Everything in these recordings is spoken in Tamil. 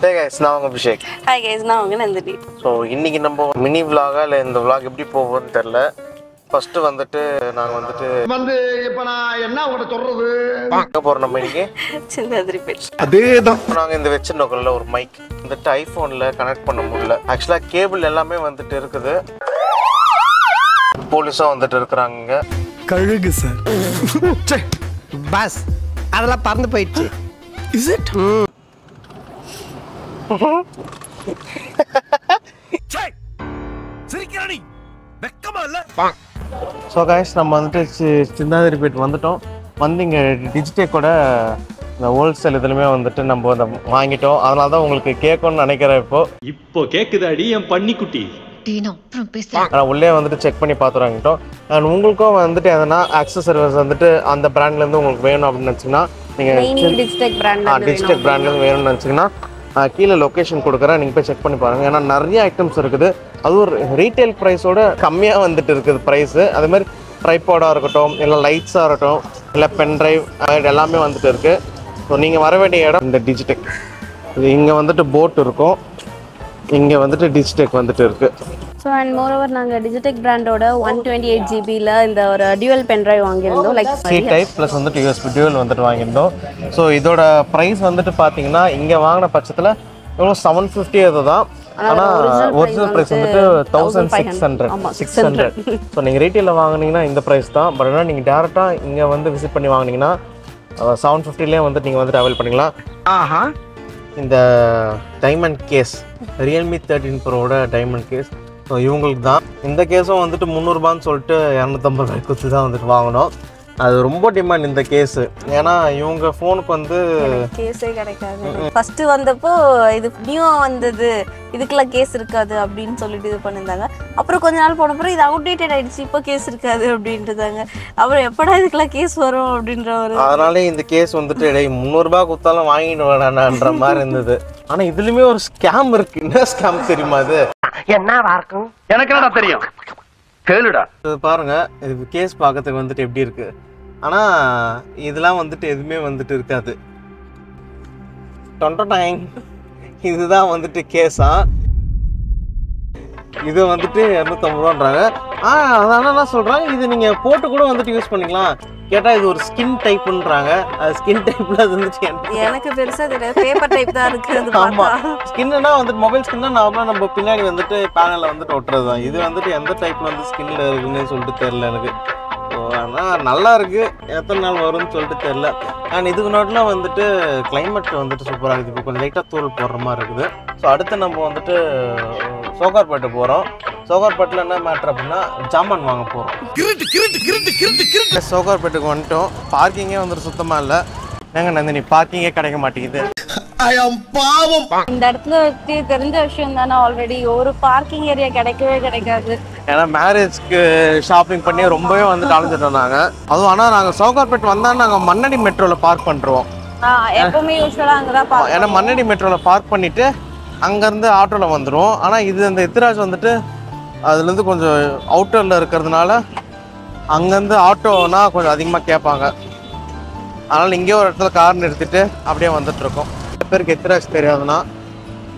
Hey guys, நான் உங்க அபிஷேக். Hi guys, நான் உங்க நந்தினி. ஸோ இன்னைக்கு நம்ம மினி vlog இல்லை இந்த vlog எப்படி போகும்னு தெரியல. ஃபர்ஸ்ட் வந்துட்டு நாங்கள் வந்துட்டு இப்போ நான் என்ன உங்கள்கிட்ட சொல்றது எங்கே போகிறோம் நம்ம இன்னைக்கு சிந்தாதிரிப்பேட். அதேதான் நாங்கள் இந்த வச்சுருக்கோம்ல ஒரு மைக் வந்துட்டு ஐஃபோனில் கனெக்ட் பண்ண முடியல. ஆக்சுவலாக கேபிள் எல்லாமே வந்துட்டு இருக்குது. போலீஸும் வந்துட்டு இருக்கிறாங்க. கழுகு சார் பஸ் அதெல்லாம் பறந்து போயிடுச்சு. இஸ் இட் சிரிக்கிறானி வெக்கமா இல்ல. ஸோ கைஸ் நம்ம வந்துட்டு சிந்தாதிரிப்பேட் வந்துட்டோம். வந்து இங்கே டிஜிடெக்கோட இந்த ஹோல்சேல் இதுலையுமே வந்துட்டு நம்ம அந்த வாங்கிட்டோம். அதனால தான் உங்களுக்கு கேட்கணும்னு நினைக்கிறேன். இப்போ கேக்குதாடி என் பன்னிக்குட்டி. ஆனால் உள்ளே வந்துட்டு செக் பண்ணி பார்த்து வாங்கிட்டோம். அண்ட் உங்களுக்கும் வந்துட்டு எதனா ஆக்சசரிஸ் வந்துட்டு அந்த பிராண்ட்லேருந்து உங்களுக்கு வேணும் அப்படின்னு நினச்சிங்கன்னா நீங்கள் டிஜிடெக் பிராண்ட்லேருந்து வேணும்னு நினச்சிங்கன்னா கீழே லொக்கேஷன் கொடுக்குறேன், நீங்கள் போய் செக் பண்ணி பாருங்கள். ஏன்னா நிறைய ஐட்டம்ஸ் இருக்குது. அது ஒரு ரீட்டைல் ப்ரைஸோட கம்மியாக வந்துட்டு இருக்குது ப்ரைஸு. அதேமாதிரி ட்ரைபாடாக இருக்கட்டும், இல்லை லைட்ஸாக இருக்கட்டும், இல்லை பென் ட்ரைவ் எல்லாமே வந்துட்டு இருக்குது. ஸோ நீங்கள் வர வேண்டிய இடம் இந்த டிஜிடெக். இது இங்கே வந்துட்டு போட் இருக்கும், இங்கே வந்துட்டு டிஜிடெக் வந்துட்டு இருக்குது. ஸோ அண்ட் மோரோவர் நாங்கள் டிஜிடெக் பிராண்டோட 128 ஜிபியில் இந்த ஒரு டியூவல் பென்ட்ரைவ் வாங்கியிருந்தோம். லைக் சி டைப் ப்ளஸ் வந்துட்டு யூஎஸ்பி டியூவல் வந்துட்டு வாங்கியிருந்தோம். ஸோ இதோட ப்ரைஸ் வந்துட்டு பார்த்தீங்கன்னா இங்கே வாங்கின பட்சத்தில் எவ்வளோ 750 அதுதான். ஆனால் ஒரிஜினல் ப்ரைஸ் வந்துட்டு 1600. ஸோ நீங்கள் ரீட்டெயிலில் வாங்கினீங்கன்னா இந்த ப்ரைஸ் தான். பட் ஆனால் நீங்கள் டேரெக்டாக இங்கே வந்து விசிட் பண்ணி வாங்கினீங்கன்னா 750லேயே வந்துட்டு நீங்கள் வந்துட்டு அவைல் பண்ணிக்கலாம். ஆஹா, இந்த டைமண்ட் கேஸ் ரியல்மி 13 ப்ரோவோட டைமண்ட் கேஸ். ஸோ இவங்களுக்கு தான் இந்த கேஸும் வந்துட்டு 300 சொல்லிட்டு 250 ரூபாய் கொடுத்து தான் வந்துட்டு வாங்கினோம். அது ரொம்ப டிமாண்ட் இந்த கேஸு. ஏன்னா இவங்க ஃபோனுக்கு வந்து கேஸே கிடைக்காது. ஃபர்ஸ்ட் வந்தப்போ இது நியூவாக வந்தது, இதுக்கெல்லாம் கேஸ் இருக்காது அப்படின்னு சொல்லிட்டு இது பண்ணியிருந்தாங்க. அப்புறம் கொஞ்ச நாள் போன பிறகு இது அவுடேட்டட் ஆயிடுச்சு, இப்போ கேஸ் இருக்காது அப்படின்ட்டுதாங்க. அப்புறம் எப்படா இதுக்கெல்லாம் கேஸ் வரும் அப்படின்ற ஒரு அதனாலே இந்த கேஸ் வந்துட்டு 300 ரூபாய் கொடுத்தாலும் வாங்கிட்டு வேணான்ற மாதிரி இருந்தது. ஆனால் இதுலையுமே ஒரு ஸ்கேம் இருக்கு. என்ன ஸ்கேம் தெரியுமா? அது என்னவா இருக்கும்? எனக்கு என்னடா தெரியும், கேளுடா. இது பாருங்க, இது கேஸ் பார்க்கறதுக்கு வந்துட்டு எப்படி இருக்கு. ஆனா இதெல்லாம் வந்துட்டு எதுவுமே வந்துட்டு இருக்காது. இதுதான் வந்துட்டு கேஸா. இது வந்துட்டு 250 ரூபான்றாங்க. அதான் நான் சொல்றேன், இது நீங்க போட்டு கூட வந்துட்டு யூஸ் பண்ணிக்கலாம். கேட்டா இது ஒரு ஸ்கின் டைப்ன்றாங்க. அது ஸ்கின் டைப்ல அது வந்துட்டு எனக்கு பெருசா தெரியாது, பேப்பர் டைப் தான் இருக்கு. ஆமா, ஸ்கின்னா வந்துட்டு மொபைல் ஸ்கின்னா நார்மலா நம்ம பின்னாடி வந்துட்டு பேனல்ல வந்துட்டு ஒட்டுறது தான். இது வந்துட்டு எந்த டைப்ல வந்து ஸ்கின்ல இருக்குன்னு சொல்லிட்டு தெரியல எனக்கு. ஆனால் நல்லா இருக்கு, எத்தனை நாள் வரும்னு சொல்லிட்டு தெரியல. அண்ட் இதுக்கு நோட்டில் வந்துட்டு கிளைமேட் வந்துட்டு சூப்பராக இருக்குது. இப்போ கொஞ்சம் லைட்டாக தூள் போடுற மாதிரி இருக்குது. ஸோ அடுத்து நம்ம வந்துட்டு சோகார்பேட்டை போகிறோம். சோகார்பேட்டில் என்ன மேட்ரு அப்படின்னா ஜாமான் வாங்க போகிறோம். சோகார்பேட்டுக்கு வந்துட்டோம். பார்க்கிங்கே வந்துட்டு சுத்தமாக இல்லை. ஏங்க நந்தினி, பார்க்கிங்கே கிடைக்க மாட்டேங்குது. இந்த இடத்துல தெரிஞ்ச விஷயம் தானே, ஆல்ரெடி ஒரு பார்க்கிங் ஏரியா கிடைக்கவே கிடைக்காது. ஏன்னா மேரேஜ்க்கு ஷாப்பிங் பண்ணி ரொம்பவே வந்துட்டு அலைஞ்சிட்டோம் நாங்கள். அதுவும் ஆனால் நாங்கள் சோகார்பேட் வந்தால் நாங்கள் மண்ணடி மெட்ரோவில் பார்க் பண்ணுறோம். எப்பவுமே யூஸ்வலாக அங்கே தான் பார்க்க. ஏன்னா மண்ணடி மெட்ரோவில் பார்க் பண்ணிவிட்டு அங்கேருந்து ஆட்டோவில் வந்துடும். ஆனால் இது அந்த எத்திராஜ் வந்துட்டு அதுலேருந்து கொஞ்சம் அவுட்டரில் இருக்கிறதுனால அங்கேருந்து ஆட்டோனா கொஞ்சம் அதிகமாக கேட்பாங்க. அதனால் இங்கே ஒரு இடத்துல கார் நிறுத்திட்டு அப்படியே வந்துட்டுருக்கோம். சில பேருக்கு எத்திராஜ் தெரியாதுன்னா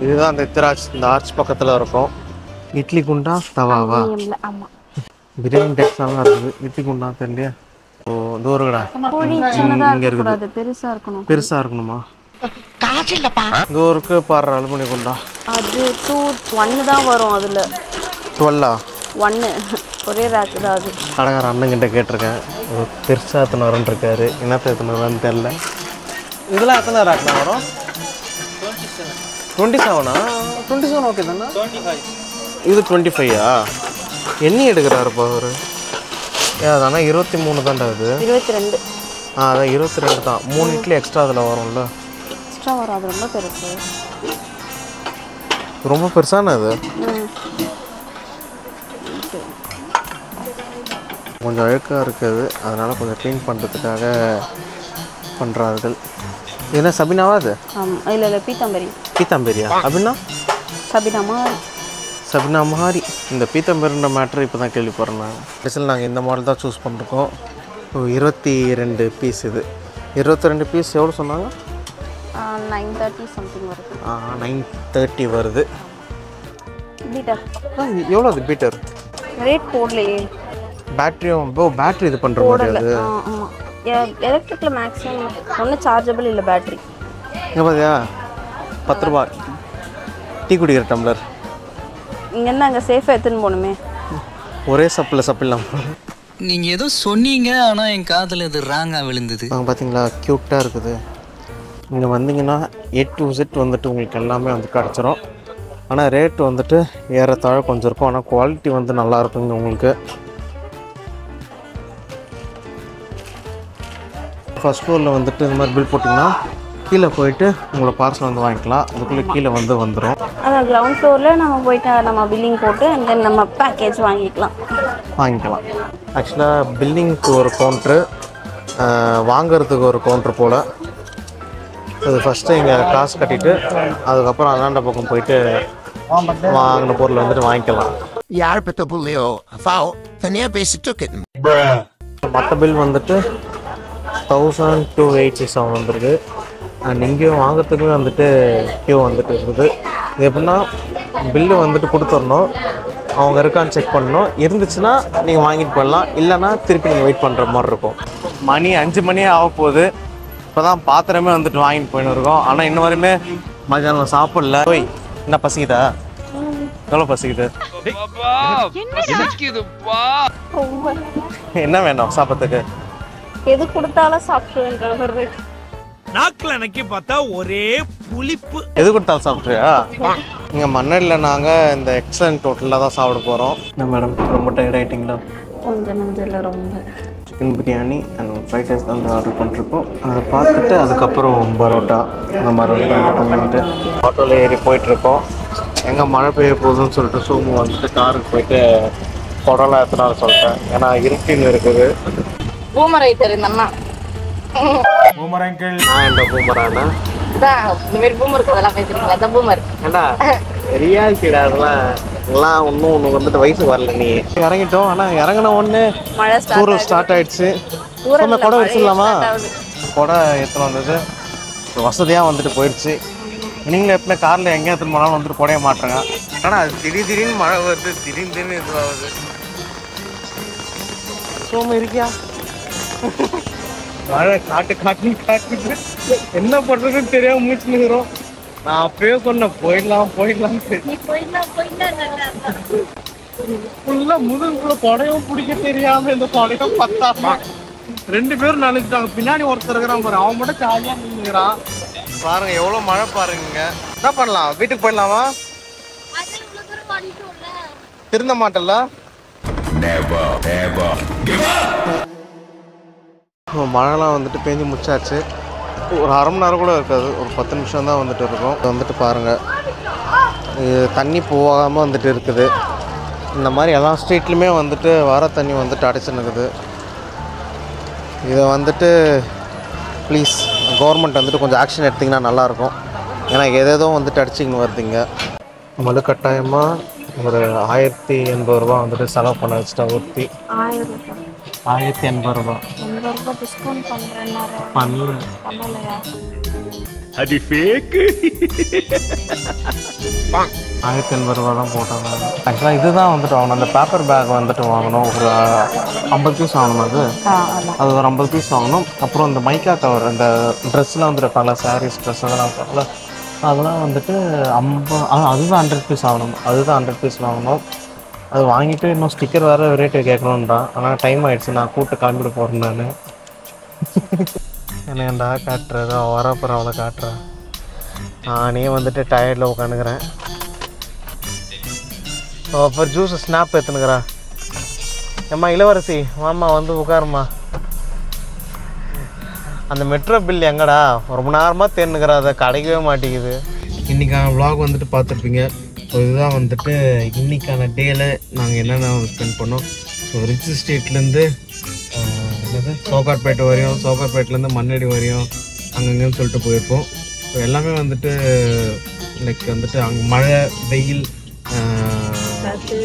இதுதான் அந்த எத்திராஜ். இந்த ஆர்ச் பக்கத்தில் இருக்கும். இட்லி குண்டா தவாவா, ஆமா, பிரியாணி டேக்ஸாலாம் இருக்குது. இட்லி குண்டா தெரியலையா? ஓ தூரங்கடா, இங்கே இருக்குது. பெருசா இருக்கணும். பெருசாக இருக்கணுமா? தூருக்கு பாடுற அலுமினியம் குண்டா அது 2 தான் வரும். அதில் 12 1 ஒரே ரேக்கு தான் அது. கடைக்கார அண்ணங்கிட்ட கேட்டிருக்கேன், பெருசாக எத்தனை வரும்னு இருக்காரு. என்னத்த எத்தனை வரும்னு தெரில. இதெல்லாம் எத்தனை ரேக்னா வரும்? 27. 27 ஓகே தானே? இது 25ஆ? எண்ணி எடுக்கிறாருப்பா அவர். அதானா 23 தான்டா இது. 22. அதான் 22 தான். 3 இட்லி எக்ஸ்ட்ரா அதில் வரும்ல. எக்ஸ்ட்ரா வரும், அது ரொம்ப பெருசு. ரொம்ப பெருசான அது. கொஞ்சம் அழுக்காக இருக்குது, அதனால் கொஞ்சம் க்ளீன் பண்ணுறதுக்காக பண்ணுறார்கள். என்ன சபினாவா அது? ஆமாம், இல்லை பீத்தாம்பரி. பீத்தாம்பரியா அப்படின்னா? சபினா மாதிரி. இந்த பீத்தாம்பரின்ற மேட்ரு இப்போ தான் கேள்விப்படுறேன் நான். ஸ்பெஷல் நாங்கள் இந்த மாடல் தான் சூஸ் பண்ணிருக்கோம். 22 பீஸ். இது 22 பீஸ் எவ்வளோ சொன்னாங்க? 9:30 சம்திங் வருது. 9:30 வருது. பீட்டர் எவ்வளோ அது பீட்டர்? ரேட் போடலையே. பேட்டரியும் பேட்டரி இது பண்ணுற மாதிரி அது. ஆமாம், எலக்ட்ரிக்கில் மேக்ஸிமம் ஒன்றும் சார்ஜபிள் இல்லை பேட்டரி. இங்கே பார்த்தியா 10 ரூபா டீ குடிக்கிற டம்ளர். இங்கேருந்து அங்கே சேஃபாக எடுத்துன்னு போகணுமே. ஒரே சப்பிடலாம். நீங்கள் ஏதோ சொன்னீங்க, ஆனால் என் காதில் இது ராங்காக விழுந்தது. பார்த்தீங்களா க்யூட்டாக இருக்குது. இங்கே வந்தீங்கன்னா A to Z வந்துட்டு உங்களுக்கு எல்லாமே வந்து கிடச்சிரும். ஆனால் ரேட் வந்துட்டு ஏறத்தாழ கொஞ்சம் இருக்கும். ஆனால் குவாலிட்டி வந்து நல்லா இருக்குங்க உங்களுக்கு. ஃபர்ஸ்ட் ஃப்ளோரில் வந்துட்டு இந்த மாதிரி பில் போட்டிங்கன்னா கீழே போயிட்டு உங்களை பார்சல் வந்து வாங்கிக்கலாம். அதுக்குள்ளே கீழே வந்துடும். அதான் கிரவுண்ட் ஃப்ளோரில் நம்ம போயிட்டு நம்ம பில்லிங் போட்டு அண்ட் தென் நம்ம பேக்கேஜ் வாங்கிக்கலாம். ஆக்சுவலாக பில்லிங்க்கு ஒரு கவுண்ட்ரு, வாங்கிறதுக்கு ஒரு கவுண்ட்ரு போல். அது ஃபஸ்ட்டு இங்கே காசு கட்டிட்டு அதுக்கப்புறம் அந்தாண்ட பக்கம் போயிட்டு வாங்கின பொருள் வந்துட்டு வாங்கிக்கலாம். மற்ற பில் வந்துட்டு 1287 வந்துருக்கு. அண்ட் இங்கேயும் வாங்கிறதுக்குமே வந்துட்டு கியூ வந்துட்டு இருக்குது. இது எப்படின்னா பில்லு வந்துட்டு கொடுத்துடணும், அவங்க இருக்கான்னு செக் பண்ணணும். இருந்துச்சுன்னா நீங்கள் வாங்கிட்டு போடலாம், இல்லைன்னா திருப்பி நீங்கள் வெயிட் பண்ணுற மாதிரி இருக்கும். மணி 5 மணியே ஆக போகுது. இப்போ தான் பாத்திரமே வந்துட்டு வாங்கிட்டு போயின்னு இருக்கோம். ஆனால் இன்ன வரையுமே மதியானம் சாப்பிடல. போய் என்ன பசிக்குதா? எவ்வளோ பசிக்குது? என்ன வேணும் சாப்பிட்றதுக்கு? எது கொடுத்தாலும் சாப்பிடுவேன். நாக்குல நக்கி பார்த்தா ஒரே புளிப்பு. எது கொடுத்தாலும் சாப்பிட்றியா? இங்கே மன்னடியில் நாங்கள் இந்த எக்ஸலன்ட் ஹோட்டலில் தான் சாப்பிட போகிறோம். என்ன மேடம் ரொம்ப டயர்ட் ஆகிட்டிங்களா? கொஞ்சம் நெஞ்சில் ரொம்ப. Chicken biryani and freight rice தான் ஆர்டர் பண்ணிருக்கோம். அதை பார்த்துட்டு அதுக்கப்புறம் பரோட்டா அந்த மாதிரி பண்ணிட்டு ஆட்டோவில் ஏறி போயிட்டுருக்கோம். எங்கே மழை பெய்ய போகுதுன்னு சொல்லிட்டு சோமு வந்துட்டு காருக்கு போயிட்டு குடம்லாம் எத்தனாலும் சொல்லிட்டேன். ஏன்னா இருட்டின்னு இருக்குது. பூமர் ரைட்டர் இந்த அண்ணா. நான் என்ன பூமரானா? இந்த மாதிரி பூமர் அதெல்லாம் பேசுறீங்களா? அதான் பூமர். ஏன்னா ரியாலிட்டிடா அதெல்லாம் எல்லாம் ஒன்று வந்துட்டு வயசு வரல. நீ இறங்கிட்டோம். ஆனால் இறங்கின ஒன்று மழை தூரம் ஸ்டார்ட் ஆயிடுச்சு. குடை வச்சிடலாமா? குடை எத்தனை வந்தது வசதியாக வந்துட்டு போயிடுச்சு. நீங்களும் எப்பவுமே காரில் எங்கே எடுத்துன்னு போனாலும் வந்துட்டு குடைய மாட்டுறாங்க. ஆனால் அது திடீர்னு மழை வருது, திடீர்னு இதுவாகுது. சோமு இருக்கியா? மழை காட்டுது. என்ன பண்ணுறதுன்னு தெரியாம மூச்சுனுக்கிறோம். நான் அப்பயே சொன்னேன் போயிடலாம். ஃபுல்லாக முதுகுள்ள கொடையும் பிடிக்க தெரியாம இந்த கொடையும் பத்தாமா 2 பேரும் நினைச்சிட்டாங்க. பின்னாடி ஒருத்தர் இருக்கிறான் பாரு, அவன் மட்டும் ஜாலியாக நின்றுக்கிறான். பாருங்க எவ்வளோ மழை பாருங்க. என்ன பண்ணலாம்? வீட்டுக்கு போயிடலாமா? திருந்த மாட்டல. மழைலாம் வந்துட்டு பேஞ்சு முடிச்சாச்சு. ஒரு அரை மணி நேரம் கூட இருக்காது, ஒரு 10 நிமிஷம் தான் வந்துட்டு இருக்கும். வந்துட்டு பாருங்கள் தண்ணி போகாமல் வந்துட்டு இருக்குது. இந்த மாதிரி எல்லா ஸ்ட்ரீட்லையுமே வந்துட்டு வர தண்ணி வந்துட்டு அடைச்சுன்னுக்குது. இதை வந்துட்டு ப்ளீஸ் கவர்மெண்ட் வந்துட்டு கொஞ்சம் ஆக்ஷன் எடுத்திங்கன்னா நல்லாயிருக்கும். ஏன்னா ஏதேதோ வந்துட்டு அடிச்சிங்கன்னு வருதுங்க. மழை கட்டாயமாக ஒரு 1080 ரூபா வந்துட்டு செலவு பண்ண வச்சுட்டா. ஒருத்தி 1080 ரூபா டிஸ்கவுண்ட் பண்ணலையா? அது ஃபேக்கு. 1080 ரூபா தான் போட்டாங்க. ஆக்சுவலாக இதுதான் வந்துட்டு வாங்கணும். அந்த பேப்பர் பேக் வந்துட்டு வாங்கணும். ஒரு 50 பீஸ் வாங்கணும். அது ஒரு 50 பீஸ் வாங்கணும். அப்புறம் இந்த மைக்கா கவர், இந்த ட்ரெஸ்லாம் வந்துட்டு இருப்பாங்களா, சாரீஸ் ட்ரெஸ் அதெல்லாம் இருப்பாங்களா, அதெல்லாம் வந்துட்டு 50. அதுதான் 100 பீஸ் வாங்கணும். அதுதான் 100 பீஸ் வாங்கணும். அது வாங்கிட்டு இன்னும் ஸ்டிக்கர் வேறு ரேட்டு கேட்கணுன்றான். ஆனால் டைம் ஆகிடுச்சு, நான் கூப்பிட்டு கிளம்பிட்டு போகிறேன். நான் என்னடா காட்டுறதா வரப்போகிற அவளை காட்டுறேன். நானே வந்துட்டு டயர்டில் உட்காந்துக்கிறேன். அப்புறம் ஜூஸ் ஸ்னாப் எடுத்துனுக்குறா. ஏம்மா இளவரசி வாம்மா வந்து உட்காருமா. அந்த மெட்ரோ பில் எங்கடா? ரொம்ப நேரமாக தேர்னுக்கிறா, அதை கிடைக்கவே மாட்டேங்குது. இன்றைக்கான விலாக் வந்துட்டு பார்த்துருப்பீங்க. ஸோ இதுதான் வந்துட்டு இன்றைக்கான டேயில் நாங்கள் என்னென்ன ஸ்பெண்ட் பண்ணோம். ஸோ ரிச் ஸ்ட்ரீட்லேருந்து என்னது சோகார்பேட்டை வரையும், சோகார்பேட்டிலேருந்து மண்ணடி வரையும் அங்கங்கன்னு சொல்லிட்டு போயிருப்போம். ஸோ எல்லாமே வந்துட்டு லைக் வந்துட்டு அங்கே மழை, வெயில்,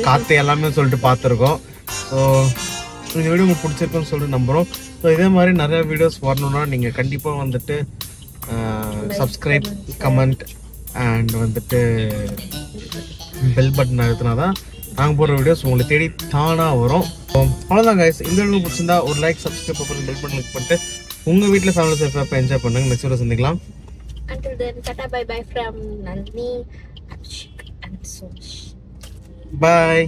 காற்று எல்லாமே சொல்லிட்டு பார்த்துருக்கோம். ஸோ இந்த வீடியோ உங்களுக்கு பிடிச்சிருக்குன்னு சொல்லிட்டு நம்புகிறோம். ஸோ இதே மாதிரி நிறையா வீடியோஸ் வரணுன்னா நீங்கள் கண்டிப்பாக வந்துட்டு சப்ஸ்கிரைப், கமெண்ட் அண்ட் வந்துட்டு பெல் பட்டன் அழுத்தினா தான் நாங்கள் போடுற வீடியோஸ் உங்களை தேடி தானாக வரும். அவ்வளோதான் கைஸ். இந்த வீடியோ பிடிச்சிருந்தா ஒரு லைக், சப்ஸ்கிரைப் பண்ணி பெல் பட்டன் கிளிக் பண்ணிட்டு உங்கள் வீட்டில் ஃபேமிலி சேஃபாக என்ஜாய் பண்ணுங்க. நெக்ஸ்ட் வீடியோ சந்திக்கலாம். Until then, tata bye bye from Nandini, Abhishek and Sosh. Bye.